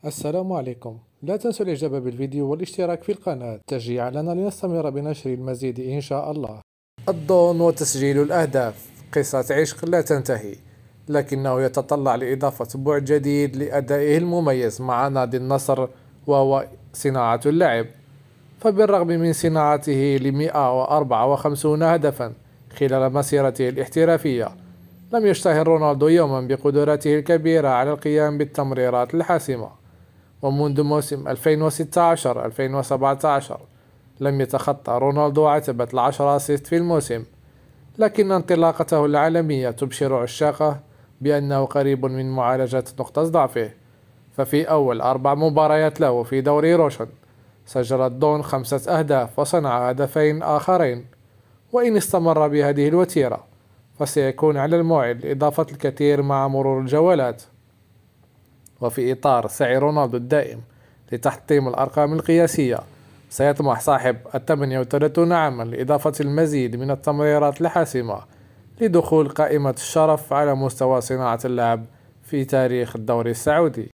السلام عليكم. لا تنسوا الإعجاب بالفيديو والاشتراك في القناة تشجيعا لنا لنستمر بنشر المزيد إن شاء الله. الضون وتسجيل الأهداف قصة عشق لا تنتهي، لكنه يتطلع لإضافة بعد جديد لأدائه المميز مع نادي النصر، وهو صناعة اللعب. فبالرغم من صناعته ل154 هدفا خلال مسيرته الاحترافية، لم يشتهر رونالدو يوما بقدراته الكبيرة على القيام بالتمريرات الحاسمة. ومنذ موسم 2016-2017 لم يتخطى رونالدو عتبة العشرة أسيست في الموسم، لكن انطلاقته العالمية تبشر عشاقه بأنه قريب من معالجة نقطة ضعفه. ففي أول 4 مباريات له في دوري روشن سجل الدون 5 أهداف وصنع هدفين آخرين، وإن استمر بهذه الوتيرة فسيكون على الموعد لإضافة الكثير مع مرور الجولات. وفي إطار سعي رونالدو الدائم لتحطيم الأرقام القياسية، سيطمح صاحب 38 عاما لإضافة المزيد من التمريرات الحاسمة لدخول قائمة الشرف على مستوى صناعة اللعب في تاريخ الدوري السعودي.